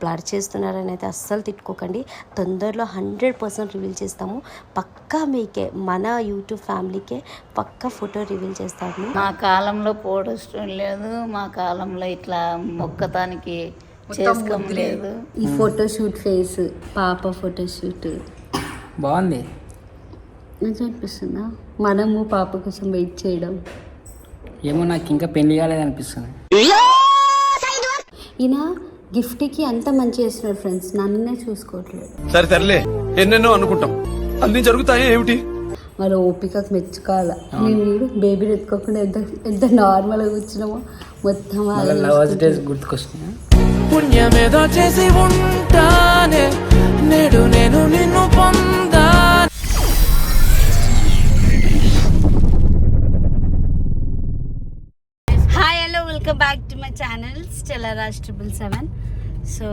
Blur చేస్తున్నారని అయితే అస్సలు తిట్టుకోకండి. తొందరలో 100% రివీల్ చేస్తాము. పక్కా మీకే, మన యూట్యూబ్ ఫ్యామిలీకే పక్కా ఫోటో రివీల్ చేస్తాము. మా కాలంలో ఫోటోస్టూడియో లేదు, మా కాలంలో ఇట్లా మొక్కతానికి చేసుకోలేదు. ఈ ఫోటోషూట్ ఫేస్, పాప ఫోటోషూట్ బాగుంది. మంచిగా అనిపిస్తుందా? మనము పాప కోసం వెయిట్ చేయడం. ఏమో నాకు ఇంకా పెళ్లి కాలేదనిపిస్తుంది. ఈయన గిఫ్ట్కి అంత మంచి చేస్తున్నారు ఫ్రెండ్స్, నన్నే చూసుకోవట్లేదు. సరే తరలే, ఎన్నెన్నో అనుకుంటాం, అన్ని జరుగుతాయా ఏమిటి? వాళ్ళ ఓపికకు మెచ్చుకోవాలి. మేము బేబీని ఎత్తుకోకుండా ఎంత నార్మల్గా కూర్చున్నామో మొత్తం లవర్స్ డేస్ గుర్తుకొస్తున్నాయి. పుణ్యమేదో చేసి ఉంటానే, నేడు నేను నిన్ను పొందా. Welcome back to my channel Stella Raj 777. So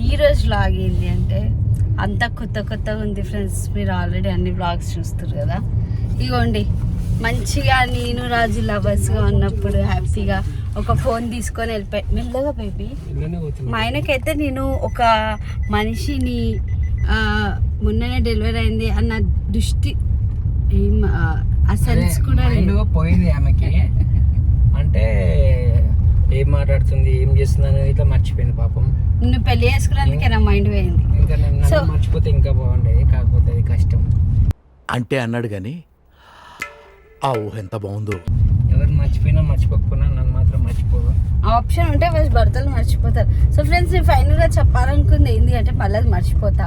ఈరోజు వ్లాగ్ ఏంటి అంటే అంతా కొత్తగా ఉంది ఫ్రెండ్స్. మీరు ఆల్రెడీ అన్ని వ్లాగ్స్ చూస్తారు కదా. ఇగోండి, మంచిగా నేను రాజు లవర్స్గా ఉన్నప్పుడు హ్యాపీగా ఒక ఫోన్ తీసుకొని వెళ్ళిపోయి మెల్లగా బేబీ. మా ఆయనకైతే నేను ఒక మనిషిని మొన్ననే డెలివరీ అయింది అన్న దృష్టి ఏం అసలు కూడా పోయింది ఆమెకి. అంటే ఏం మాట్లాడుతుంది, ఏం చేస్తుంది అనేది ఇట్లా మర్చిపోయింది పాపం. నువ్వు పెళ్లి చేసుకున్నందుకే నా మైండ్ పోయింది. ఇంకా నేను మర్చిపోతే ఇంకా బాగుండేది, కాకపోతే అది కష్టం. అంటే అన్నాడు కానీ ఆ ఊహ ఎంత బాగుందో. ఎవరు మర్చిపోయినా మర్చిపోకపోయినా నన్ను మాత్రం మర్చిపోదు. ఆప్షన్ ఉంటే ఫస్ట్ భర్తలు మర్చిపోతారు. సో ఫ్రెండ్స్, నేను ఫైనల్గా చెప్పాలనుకుంది ఏంటి అంటే మళ్ళీ అది మర్చిపోతా.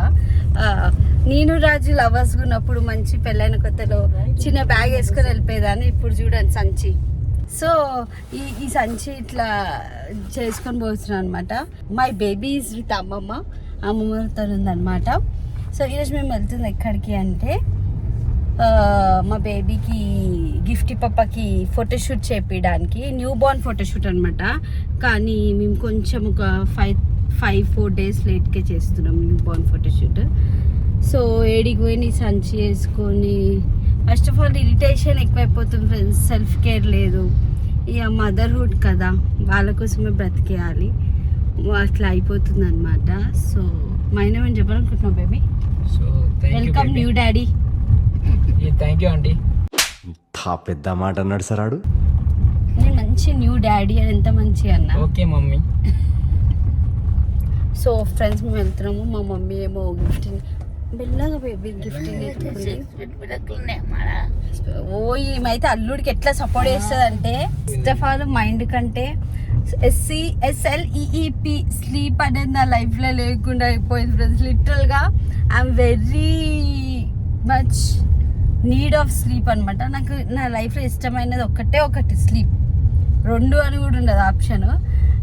నేను రాజు లవర్స్ ఉన్నప్పుడు మంచి పెళ్ళైన కొత్తలో చిన్న బ్యాగ్ వేసుకొని వెళ్ళిపోయేదాన్ని. ఇప్పుడు చూడండి సంచి. సో ఈ సంచి ఇట్లా చేసుకొని పోతున్నాను అనమాట. మై బేబీ ఈజ్ విత్ అమ్మమ్మతో ఉందన్నమాట. సో ఈరోజు మేము వెళ్తుంది ఎక్కడికి అంటే మా బేబీకి గిఫ్ట్ పప్పకి ఫోటోషూట్ చేపించడానికి, న్యూ బోర్న్ ఫోటోషూట్ అనమాట. కానీ మేము కొంచెం ఒక 4 days లేట్గా చేస్తున్నాం న్యూ బోర్న్ ఫోటోషూట్. సో ఏడికి పోయి నీ సంచి వేసుకొని ఫస్ట్ ఆఫ్ ఆల్ ఇరిటేషన్ ఎక్కువైపోతుంది ఫ్రెండ్స్. సెల్ఫ్ కేర్ లేదు. ఇక మదర్హుడ్ కదా, వాళ్ళ కోసమే బ్రతికేయాలి, అట్లా అయిపోతుంది అనమాట. సో మా ఆయన ఏమని చెప్పాలనుకుంటున్నావు baby? So welcome new daddy. Thank you aunty. పెద్ద మాట అన్నాడు సార్ ఆడు. నేను మంచి న్యూ డాడీ అని ఎంత మంచి అన్నా. Okay mummy. సో ఫ్రెండ్స్ మేము వెళ్తున్నాము. మా మమ్మీ ఏమో గిఫ్ట్ మెల్లగా బేబీ గిఫ్ట్ ఈమైతే అల్లుడికి ఎట్లా సపోర్ట్ చేస్తుంది అంటే ఫస్ట్ ఆఫ్ ఆల్ మైండ్ కంటే SCSLEEP స్లీప్ అనేది నా లైఫ్లో లేకుండా అయిపోయింది ఫ్రెండ్స్. లిటరల్గా I'm very much need of sleep అనమాట. నాకు నా లైఫ్లో ఇష్టమైనది ఒకటి స్లీప్. 2 అని కూడా ఉండదు ఆప్షన్.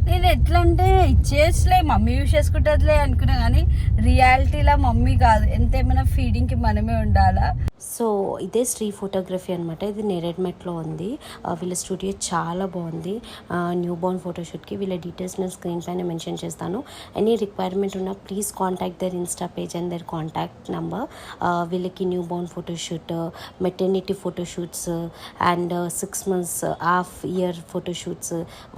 నేను ఎట్లా అంటే ఇచ్చేసలే మమ్మీ యూజ్ చేసుకుంటుందిలే అనుకున్నా, కానీ రియాలిటీలో మమ్మీ కాదు, ఎంతేమైనా ఫీడింగ్కి మనమే ఉండాలా. సో ఇదే స్ట్రీ ఫోటోగ్రఫీ అనమాట. ఇది నేరేడ్మెట్లో ఉంది. వీళ్ళ స్టూడియో చాలా బాగుంది. న్యూ బోర్న్ ఫోటోషూట్కి వీళ్ళ డీటెయిల్స్ నేను స్క్రీన్ పైన మెన్షన్ చేస్తాను. ఎనీ రిక్వైర్మెంట్ ఉన్నా please contact their insta page and their contact number. వీళ్ళకి new born photoshoot, maternity photoshoots and 6 months, half year photoshoots,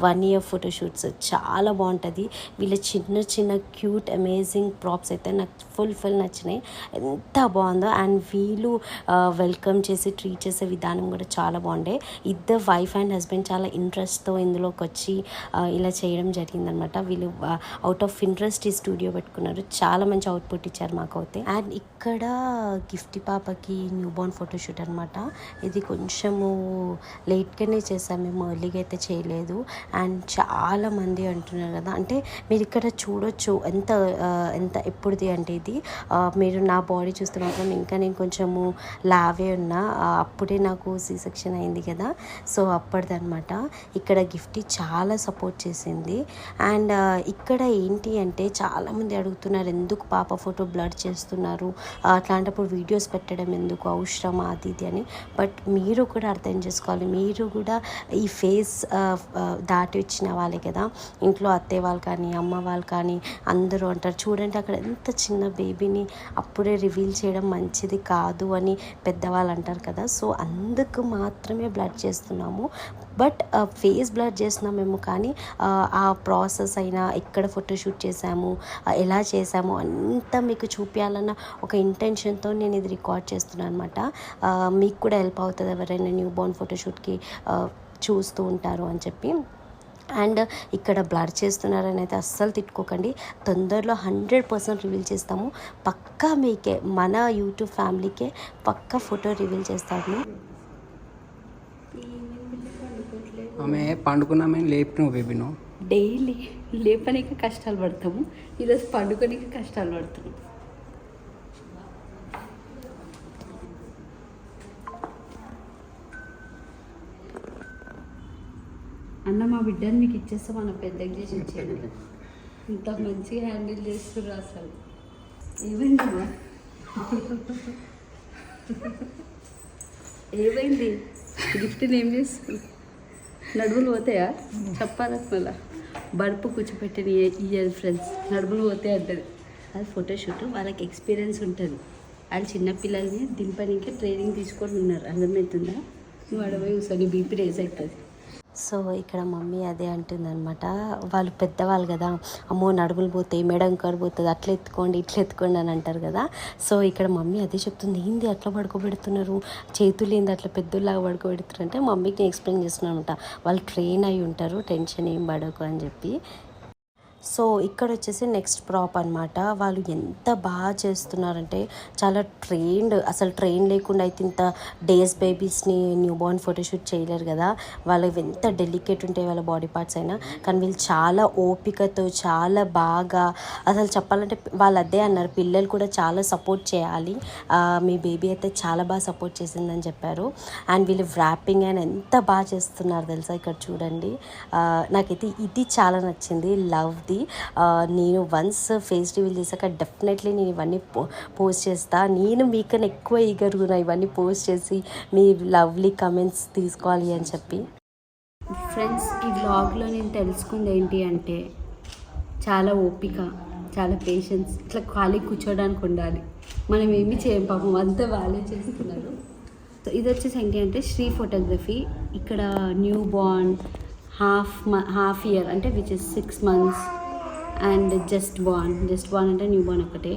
1 year photoshoots చాలా బాగుంటుంది. వీళ్ళ చిన్న క్యూట్ అమేజింగ్ ప్రాప్స్ అయితే నాకు ఫుల్ నచ్చినాయి. ఎంత బాగుందో. అండ్ వీళ్ళు వెల్కమ్ చేసి ట్రీట్ చేసే విధానం కూడా చాలా బాగుండే. ఇద్దరు వైఫ్ అండ్ హస్బెండ్ చాలా ఇంట్రెస్ట్తో ఇందులోకి వచ్చి ఇలా చేయడం జరిగిందనమాట. వీళ్ళు అవుట్ ఆఫ్ ఇంట్రెస్ట్ ఈ స్టూడియో పెట్టుకున్నారు. చాలా మంచి అవుట్పుట్ ఇచ్చారు మాకైతే. అండ్ ఇక్కడ గిఫ్ట్ పాపకి న్యూ బోర్న్ ఫోటోషూట్ అనమాట. ఇది కొంచెము లేట్గానే చేసాము, మేము ఎర్లీగా అయితే చేయలేదు. అండ్ చాలా మంది అంటున్నారు కదా, అంటే మీరు ఇక్కడ చూడొచ్చు ఎంత ఎప్పుడుది అంటే ఇది మీరు నా బాడీ చూస్తే మాత్రం ఇంకా నేను కొంచెము లావే ఉన్నా. అప్పుడే నాకు C-section అయింది కదా, సో అప్పటిదనమాట. ఇక్కడ గిఫ్ట్ చాలా సపోర్ట్ చేసింది. అండ్ ఇక్కడ ఏంటి అంటే చాలామంది అడుగుతున్నారు ఎందుకు పాప ఫోటో బ్లర్ చేస్తున్నారు, అట్లాంటప్పుడు వీడియోస్ పెట్టడం ఎందుకు, అవసరమా అది ఇది అని. బట్ మీరు కూడా అర్థం చేసుకోవాలి, మీరు కూడా ఈ ఫేస్ దాటి వచ్చిన వాళ్ళే కదా. ఇంట్లో అత్తయ్య వాళ్ళు కానీ అమ్మ వాళ్ళు కానీ అందరూ అంటారు చూడండి అక్కడ ఎంత చిన్న బేబీని అప్పుడే రివీల్ చేయడం మంచిది కాదు అని అని పెద్దవాళ్ళు అంటారు కదా. సో అందుకు మాత్రమే బ్లర్ చేస్తున్నాము. బట్ ఫేస్ బ్లర్ చేస్తున్నామేమో కానీ ఆ ప్రాసెస్ అయినా ఎక్కడ ఫోటోషూట్ చేసాము, ఎలా చేసాము అంతా మీకు చూపించాలన్న ఒక ఇంటెన్షన్తో నేను ఇది రికార్డ్ చేస్తున్నాను అనమాట. మీకు కూడా హెల్ప్ అవుతుంది ఎవరైనా న్యూ బోర్న్ ఫోటోషూట్కి చూస్తూ ఉంటారు అని చెప్పి. అండ్ ఇక్కడ బ్లర్ చేస్తున్నారని అయితే అస్సలు తిట్టుకోకండి. తొందరలో 100% రివీల్ చేస్తాము. పక్కా మీకే, మన యూట్యూబ్ ఫ్యామిలీకే పక్కా ఫోటో రివీల్ చేస్తాము. ఆమె పండుకున్నామే లేపినావు బేబీ నువ్వు. డైలీ లేపనికి కష్టాలు పడతాము, ఈరోజు పండుకోనికి కష్టాలు పడుతున్నాం. అన్న మా బిడ్డని మీకు ఇచ్చేస్తే మనం పెద్దగా చేసి ఇచ్చేది. ఇంత మంచిగా హ్యాండిల్ చేస్తుర్రు అసలు. ఏమైందమ్మా? ఏమైంది? గిఫ్ట్ని ఏం చేస్తుంది? నడుములు పోతాయా? చెప్పాలి మళ్ళా. బడుపు కూర్చోపెట్టిన ఇయ్యాలి ఫ్రెండ్స్, నడుములు పోతాయి అంటది. అది ఫోటోషూట్, వాళ్ళకి ఎక్స్పీరియన్స్ ఉంటుంది. వాళ్ళు చిన్నపిల్లల్ని దింపడానికి ట్రైనింగ్ తీసుకొని ఉన్నారు, అర్థమవుతుందా? నువ్వు అడవి కూర్చొని బీపీ రేస్ అవుతుంది. సో ఇక్కడ మమ్మీ అదే అంటుందన్నమాట. వాళ్ళు పెద్దవాళ్ళు కదా, అమ్మో నడుములు పోతాయి, మెడం కడిపోతుంది, అట్లా ఎత్తుకోండి ఇట్లా ఎత్తుకోండి అని అంటారు కదా. సో ఇక్కడ మమ్మీ అదే చెప్తుంది, ఏంది అట్లా పడుకోబెడుతున్నారు, చేతులు ఏంది అట్లా పెద్దలాగా పడుకోబెడుతున్నారు అంటే మమ్మీకి నేను ఎక్స్ప్లెయిన్ చేస్తున్నాను అనమాట. వాళ్ళు ట్రైన్ అయి ఉంటారు, టెన్షన్ ఏం పడకు అని చెప్పి. సో ఇక్కడ వచ్చేసి నెక్స్ట్ ప్రాప్ అనమాట. వాళ్ళు ఎంత బాగా చేస్తున్నారంటే చాలా ట్రైన్డ్, అసలు ట్రైన్ లేకుండా అయితే ఇంత డేస్ బేబీస్ని న్యూ బోర్న్ ఫోటోషూట్ చేయలేరు కదా. వాళ్ళకి ఎంత డెలికేట్ ఉంటాయి వాళ్ళ బాడీ పార్ట్స్ అయినా, కానీ వీళ్ళు చాలా ఓపికతో చాలా బాగా, అసలు చెప్పాలంటే వాళ్ళు అదే అన్నారు, పిల్లలు కూడా చాలా సపోర్ట్ చేయాలి, మీ బేబీ అయితే చాలా బాగా సపోర్ట్ చేసిందని చెప్పారు. అండ్ వీళ్ళు ర్యాపింగ్ అని ఎంత బాగా చేస్తున్నారు తెలుసా, ఇక్కడ చూడండి. నాకైతే ఇది చాలా నచ్చింది, లవ్ది. నేను వన్స్ ఫేస్ రివీల్ చేశాక డెఫినెట్లీ నేను ఇవన్నీ పోస్ట్ చేస్తా. నేను మీకన్నా ఎక్కువ ఈగర్గా ఇవన్నీ పోస్ట్ చేసి మీ లవ్లీ కమెంట్స్ తీసుకోవాలి అని చెప్పి. ఫ్రెండ్స్, ఈ వ్లాగ్లో నేను తెలుసుకుంది ఏంటి అంటే చాలా ఓపిక, చాలా పేషెన్స్. ఇట్లా ఖాళీ కూర్చోడానికి ఉండాలి, మనం ఏమి చేయం, పాపం అంతా వాళ్ళే చేస్తున్నారు. సో ఇది వచ్చేసి ఏంటి అంటే శ్రీ ఫోటోగ్రఫీ. ఇక్కడ న్యూ బోర్న్ హాఫ్ ఇయర్ అంటే which is 6 months and just born అంటే న్యూ బార్న్ ఒకటే.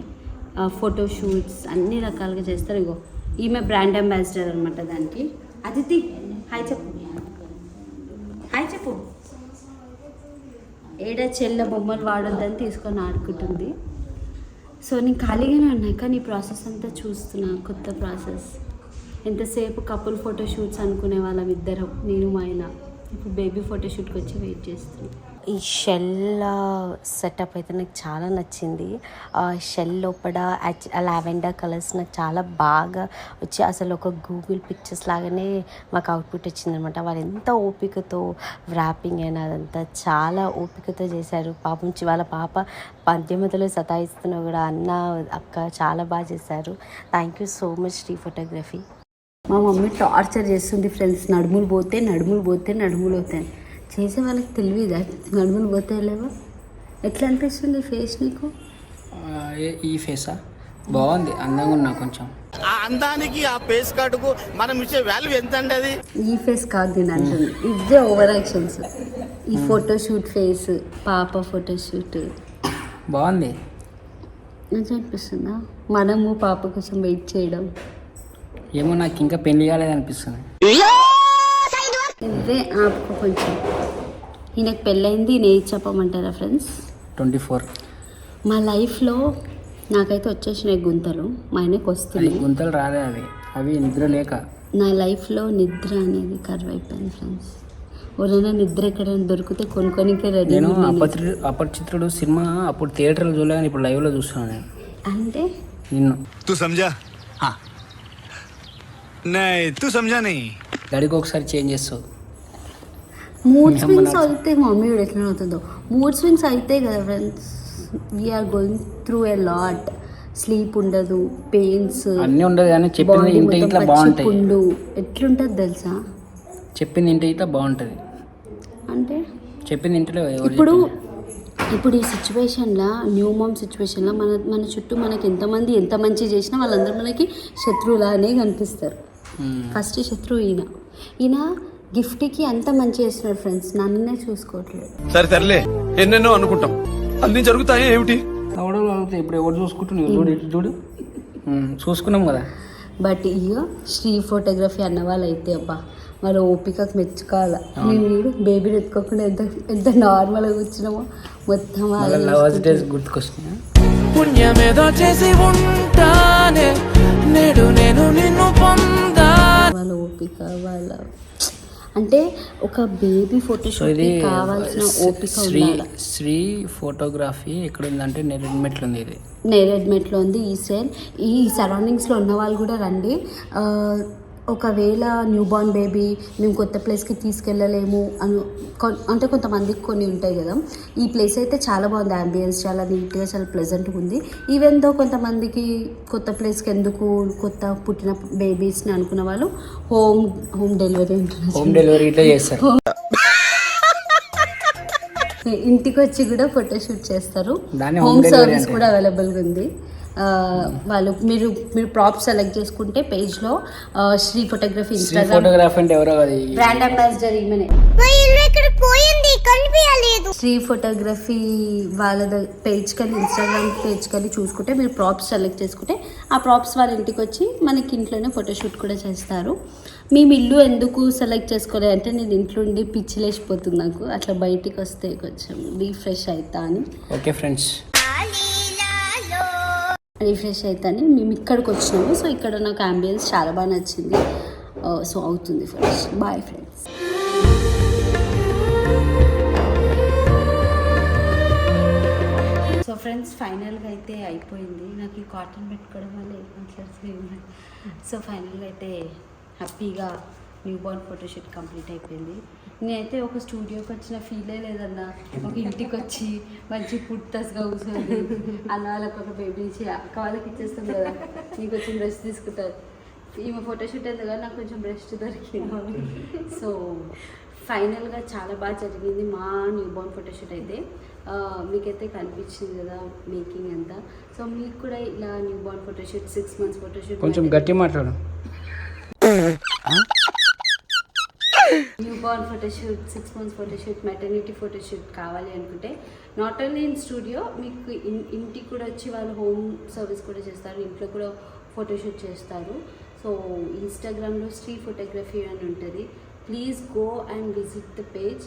ఫోటోషూట్స్ అన్ని రకాలుగా చేస్తారు. ఇగో ఈమె బ్రాండ్ అంబాసిడర్ అనమాట దానికి. అదితి హాయ్ చెప్పు, హాయ్ చెప్పు. ఏడ చెల్ల బొమ్మలు వాడొద్దని తీసుకొని ఆడుకుంటుంది. సో నేను ఖాళీగానే ఉన్నాయి కానీ ఈ ప్రాసెస్ అంతా చూస్తున్నా, కొత్త ప్రాసెస్. ఎంతసేపు కపుల్ ఫోటోషూట్స్ అనుకునే వాళ్ళం ఇద్దరం, నేను మా ఆయన. ఇప్పుడు బేబీ ఫోటోషూట్కి వచ్చి వెయిట్ చేస్తున్నాం. ఈ షెల్ సెటప్ అయితే నాకు చాలా నచ్చింది. షెల్ లోపల లావెండర్ కలర్స్ నాకు చాలా బాగా వచ్చి అసలు ఒక గూగుల్ పిక్చర్స్ లాగానే మాకు అవుట్పుట్ వచ్చిందనమాట. వాళ్ళు ఎంత ఓపికతో ర్యాపింగ్ అయినా అదంతా చాలా ఓపికతో చేశారు. పాపం వాళ్ళ పాప మధ్యమధ్యలో సతాయిస్తున్నా కూడా అన్న అక్క చాలా బాగా చేశారు. Thank you so much Sri photography. మా మమ్మీ టార్చర్ చేస్తుంది ఫ్రెండ్స్, నడుములు పోతాయి చేసే వాళ్ళకి తెలియదా నడుములు పోతే లేవా? ఎట్లా అనిపిస్తుంది ఫేస్ నీకు? ఈ ఫేసా బాగుంది, అందంగా ఉన్నా కొంచెం. ఆ అందానికి ఆ ఫేస్ కార్డుకు మనం ఇచ్చే వాల్యూ ఎంత అండి? అది ఈ ఫేస్ కాదు నేను అంటుంది, ఇదే ఓవర్ యాక్షన్స్. ఈ ఫోటోషూట్ ఫేస్, పాప ఫోటోషూట్ బాగుంది. మంచిగా అనిపిస్తుందా? మనము పాప కోసం వెయిట్ చేయడం. ఏమో నాకు ఇంకా పెళ్లి కాలేదు అనిపిస్తుంది. ఇవే ఆపుకో కొంచెం. ఈయనకు పెళ్ళైంది, నేను చెప్పమంటారా ఫ్రెండ్స్? 24. మా లైఫ్లో నాకైతే వచ్చేసినాయి గుంతలు, మా ఆయనకు వస్తున్నాయి. గుంతలు రాలే, అవి నిద్ర లేక. నా లైఫ్లో నిద్ర అనేది కరువు అయిపోయింది ఫ్రెండ్స్. ఎవరైనా నిద్ర ఎక్కడైనా దొరికితే కొనుక్కోనికే రెడీ. నేను అపరిచితుడు సినిమా అప్పుడు థియేటర్లో చూడలేని ఇప్పుడు లైవ్లో చూస్తున్నాను నేను. అంటే నిన్ను తూ సమझा? हाँ नहीं तू समझा नहीं. గడికి ఒకసారి చేంజ్ చేస్తావు. మూడ్ స్వింగ్స్ అయితే మమ్మీ కూడా ఎట్లా అవుతుందో, మూడ్ స్వింగ్స్ అయితే కదా friends. We are going through a lot. Sleep ఉండదు, పెయిన్స్ అన్నీ ఉండదు కానీ చెప్పింది ఇంటే ఇట్లా బాగుంటాయి. పుండు ఎట్లుంటుంది తెలుసా? చెప్పింది ఇంటే ఇట్లా బాగుంటుంది అంటే చెప్పింది ఇంట్లో ఇప్పుడు ఇప్పుడు ఈ సిచ్యువేషన్లో న్యూ మామ్ సిచ్యువేషన్లో మన చుట్టూ మనకి ఎంతమంది ఎంత మంచి చేసినా వాళ్ళందరూ మనకి శత్రువులానే కనిపిస్తారు. ఫస్ట్ శత్రువు ఈయన గిఫ్ట్కి అంత మంచి చేస్తున్నాడు ఫ్రెండ్స్, నన్నే చూసుకోవట్లేదు. సరే తరలే, ఎన్నెన్నో అనుకుంటాం, అన్ని జరుగుతాయి ఏమిటి? అవడం అవుతాయి. ఇప్పుడు ఎవరు చూసుకుంటున్నావు? చూడు ఇటు చూడు, చూసుకున్నాం కదా. బట్ ఇయ్యో శ్రీ ఫోటోగ్రఫీ అన్న వాళ్ళు అయితే అబ్బా వాళ్ళ ఓపికకు మెచ్చుకోవాలి. మేము వీడు బేబీని ఎత్తుకోకుండా ఎంత నార్మల్గా కూర్చున్నామో మొత్తం గుర్తుకొస్తున్నాయి. పుణ్యమేదో చేసి ఉంటానే నేడు నేను నిన్ను పొందా. వాళ్ళ ఓపిక వాళ్ళ అంటే ఒక బేబీ ఫోటోషూట్ కావాల్సిన ఓపిక ఉండాలి. శ్రీ ఫోటోగ్రఫీ ఎక్కడ ఉందంటే నేరేడ్మెట్లో ఉంది. ఇది నేరేడ్మెట్లో ఉంది. ఈ సరౌండింగ్స్లో ఉన్న వాళ్ళు కూడా రండి. ఒకవేళ న్యూ బార్న్ బేబీ మేము కొత్త ప్లేస్కి తీసుకెళ్ళలేము అంటే కొంతమందికి కొన్ని ఉంటాయి కదా. ఈ ప్లేస్ అయితే చాలా బాగుంది, అంబియన్స్ చాలా నీట్గా చాలా ప్లెజెంట్గా ఉంది. ఈవెన్ దో కొంతమందికి కొత్త ప్లేస్కి ఎందుకు కొత్త పుట్టిన బేబీస్ని అనుకున్న వాళ్ళు హోమ్ డెలివరీ ఇట్లా చేస్తారు. ఇంటికి వచ్చి కూడా ఫోటోషూట్ చేస్తారు. హోమ్ సర్వీస్ కూడా అవైలబుల్గా ఉంది. మీరు ప్రాప్స్ సెలెక్ట్ చేసుకుంటే పేజ్లో శ్రీ ఫోటోగ్రఫీ ఇన్స్టాగ్రామ్ అంటే ఎవరో బ్రాండ్ అంబాసిడర్ ఈమెనే. శ్రీ ఫోటోగ్రఫీ వాళ్ళ పేజ్కి వెళ్ళి ఇన్స్టాగ్రామ్ పేజ్కి వెళ్ళి చూసుకుంటే మీరు ప్రాప్స్ సెలెక్ట్ చేసుకుంటే ఆ ప్రాప్స్ వాళ్ళ ఇంటికి వచ్చి మనకి ఇంట్లోనే ఫోటోషూట్ కూడా చేస్తారు. మేము ఇల్లు ఎందుకు సెలెక్ట్ చేసుకోలేదు అంటే నేను ఇంట్లో ఉండి పిచ్చిలేసిపోతుంది నాకు, అట్లా బయటికి వస్తే కొంచెం రీఫ్రెష్ అవుతా అని. ఓకే ఫ్రెండ్స్, రిఫ్రెష్ అవుతాని మేము ఇక్కడికి వచ్చినాము. సో ఇక్కడ నాకు అంబియన్స్ చాలా బాగా నచ్చింది. సో అవుతుంది friends. Boy friends. So friends ఫైనల్గా అయితే అయిపోయింది. నాకు ఈ కాటన్ పెట్టుకోవడం వల్ల ఏం మాట్లాడుతుంది. సో ఫైనల్గా అయితే హ్యాపీగా న్యూ బార్న్ ఫోటోషూట్ కంప్లీట్ అయిపోయింది. నేనైతే ఒక స్టూడియోకి వచ్చిన ఫీలే లేదన్నా. ఒక ఇంటికి వచ్చి మంచి పుట్టస్గా కూర్చొని అన్న వాళ్ళకి ఒక బేబీ ఇచ్చి అక్క వాళ్ళకి ఇచ్చేస్తాం కదా, నీకు కొంచెం రెస్ట్ తీసుకుంటారు. ఈమె ఫోటోషూట్ అయితే కదా నాకు కొంచెం రెస్ట్ దొరికింది. సో ఫైనల్గా చాలా బాగా జరిగింది మా న్యూ బార్న్ ఫోటోషూట్ అయితే. మీకైతే కనిపించింది కదా మేకింగ్ అంతా. సో మీకు కూడా ఇలా new born photoshoot 6 months photoshoot కొంచెం గట్టి మాట్లాడు. New born photoshoot 6 months photoshoot maternity photoshoot కావాలి అనుకుంటే నాట్ ఓన్లీ ఇన్ స్టూడియో, మీకు ఇంటికి కూడా వచ్చి వాళ్ళు హోమ్ సర్వీస్ కూడా చేస్తారు, ఇంట్లో కూడా ఫోటోషూట్ చేస్తారు. సో ఇన్స్టాగ్రామ్లో శ్రీ ఫోటోగ్రఫీ అని ఉంటుంది. Please go and visit the page.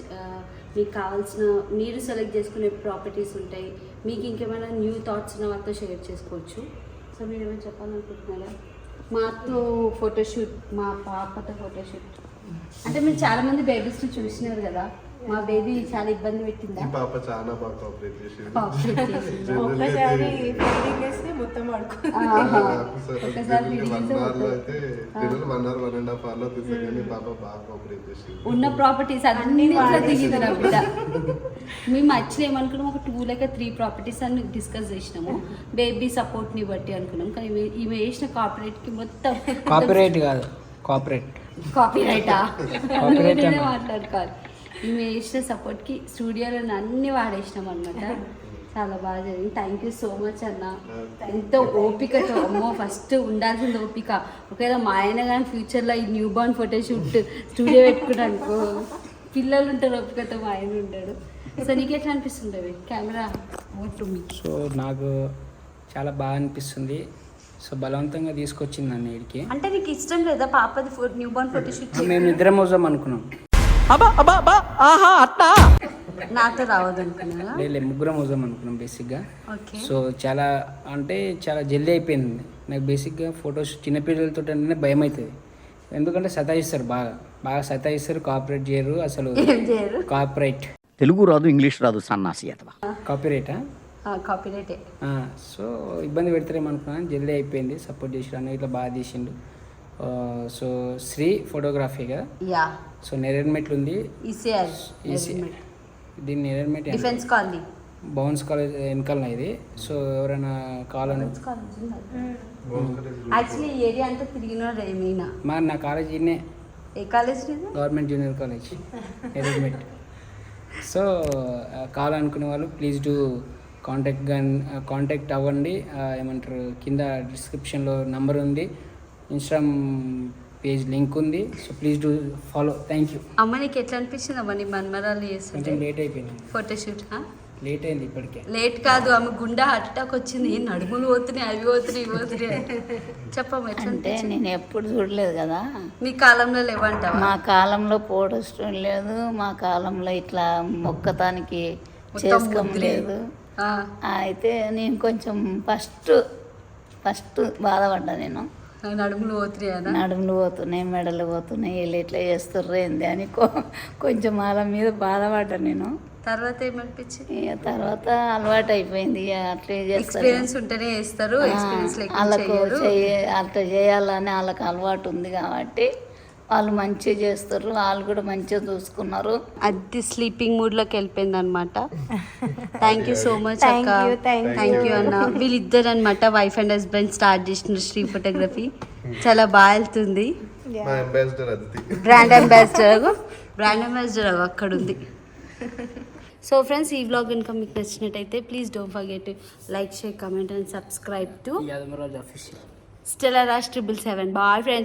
మీకు కావాల్సిన మీరు సెలెక్ట్ చేసుకునే ప్రాపర్టీస్ ఉంటాయి. మీకు ఇంకేమైనా న్యూ థాట్స్ ఉన్న వాళ్ళతో షేర్ చేసుకోవచ్చు. సో మీరు ఏమైనా చెప్పాలనుకుంటున్నారా? మాతో ఫోటోషూట్, మా పాపతో ఫోటోషూట్ అంటే మీరు చాలా మంది బేబీస్ని చూసినారు కదా, మా బేబీ చాలా ఇబ్బంది పెట్టిందా? పాప చాలా బాగా కోఆపరేట్ చేసింది. ఒకసారి ఉన్న ప్రాపర్టీస్ అన్ని దిగింది నా బిడ్డ. మేము యాక్చువల్లీ ఏమనుకున్నాం, ఒక 2 లేక 3 ప్రాపర్టీస్ అని డిస్కస్ చేసినాము బేబీ సపోర్ట్ని బట్టి అనుకున్నాం. కానీ ఈమె వేసిన కాపరేట్కి మొత్తం కాపీరైట్ కాదు, కాపీరైటా మాట్లాడుకోవాలి. ఈమె వేసిన సపోర్ట్కి స్టూడియోలో అన్ని వాడేసినాం అనమాట. చాలా బాగా జరిగింది. థ్యాంక్ యూ సో మచ్ అన్న. ఎంతో ఓపికతో, అమ్మో ఫస్ట్ ఉండాల్సింది ఓపిక. ఒకవేళ మా ఆయన కానీ ఫ్యూచర్లో ఈ న్యూ బార్న్ ఫోటోషూట్ స్టూడియో పెట్టుకున్నానుకో పిల్లలు ఉంటారు, ఓపికతో మా ఆయన ఉంటాడు. సో నీకు ఎట్లా అనిపిస్తుంది కెమెరా? సో నాకు చాలా బాగా అనిపిస్తుంది. సో బలవంతంగా తీసుకొచ్చింది నన్ను ఇక్కడికి. అంటే నీకు ఇష్టం లేదా పాపది న్యూ బార్న్ ఫోటోషూట్? మేము ఇద్దరం వద్దాం అనుకున్నాం. నాతో రావద్దు అనుకున్నా, లేదు ముగ్గురం వద్దాం అనుకున్నాం బేసిక్గా. సో చాలా అంటే చాలా జల్దీ అయిపోయింది నాకు. బేసిక్గా ఫొటోస్ చిన్నపిల్లలతో అంటే భయం అవుతుంది, ఎందుకంటే సతాయిస్తారు, బాగా సతాయిస్తారు, కోఆపరేట్ చేయరు అసలు. కాపరేట్ తెలుగు రాదు, ఇంగ్లీష్ రాదు, సన్నాసి అథవా కాపీరైటా? కాపీరైటే. సో ఇబ్బంది పెడతారేమనుకున్నాను, జల్దీ అయిపోయింది. సపోర్ట్ చేసి అన్న ఇట్లా బాగా చేసిండు. సో శ్రీ ఫోటోగ్రఫీ కదా. యా. సో నేరేడ్మెట్లు ఉంది, దీన్ని Neredmet defence colony, bounce college వెనకాల ఇది. సో ఎవరైనా కావాలని యాక్చువల్లీ ఈ ఏరియా అంతా తిరిగినాడు ఏమైనా. నా కాలేజ్ ఇన్నే. ఏ college? Government junior college Neredmet. So కావాలనుకునే వాళ్ళు ప్లీజ్ డూ కాంటాక్ట్ అవ్వండి. ఏమంటారు, కింద డిస్క్రిప్షన్లో నంబర్ ఉంది, ఇన్స్టాగ్రామ్ పేజ్ లింక్ ఉంది. So please do follow. Thank you. అమ్మ నీకు ఎట్లా అనిపించింది అమ్మ నీ మనమరాలు చేస్తుంటే? కొంచెం లేట్ అయిపోయింది, ఫోటోషూట్ లేట్ అయింది ఇప్పటికే. లేట్ కాదు, ఆమె గుండె హార్ట్ అటాక్ వచ్చింది, నడుములు పోతున్నాయి, అవి పోతున్నాయి, ఇవి పోతున్నాయి. చెప్పమ్మా ఎట్లా అంటే అనిపించింది? నేను ఎప్పుడు చూడలేదు కదా, మీ కాలంలో లేవంటావా? మా కాలంలో పోవడం లేదు, మా కాలంలో ఇట్లా మొక్కతానికి మొత్తం చేసుకోలేదు. ఆ, అయితే నేను కొంచెం ఫస్ట్ బాధపడ్డా. నేను నడుములు పోతున్నాయనా? నడుములు పోతున్నాయి, మెడలు పోతున్నాయి, వీళ్ళు ఎట్లా చేస్తుర్రు ఏంది అని కొంచెం వాళ్ళ మీద బాధపడ్డా నేను. తర్వాత ఏమనిపించింది? ఇక తర్వాత అలవాటు అయిపోయింది, ఇక అట్లే చేస్తారు. ఎక్స్పీరియన్స్ ఉంటేనే చేస్తారు, ఎక్స్పీరియన్స్ వాళ్ళకు అట్లా చేయాలని వాళ్ళకి అలవాటు ఉంది కాబట్టి వాళ్ళు మంచిగా చేస్తారు, వాళ్ళు కూడా మంచిగా చూసుకున్నారు. అది స్లీపింగ్ మూడ్ లోకి వెళ్ళిపోయింది అనమాట. థ్యాంక్ యూ సో మచ్ అక్క. థ్యాంక్ యూ అన్న. వీళ్ళిద్దరు అనమాట వైఫ్ అండ్ హస్బెండ్ స్టార్ట్ చేసిన శ్రీ ఫోటోగ్రఫీ. చాలా బాగా వెళ్తుంది. మా అంబాసిడర్ అదితి. బ్రాండ్ అంబాసిడర్ అక్కడ ఉంది. సో ఫ్రెండ్స్, ఈ వ్లాగ్ కనుక మీకు నచ్చినట్టయితే please don't forget like, share, comment and subscribe to యాదమరాజ్ official Stellar Rush 777. Bye friends.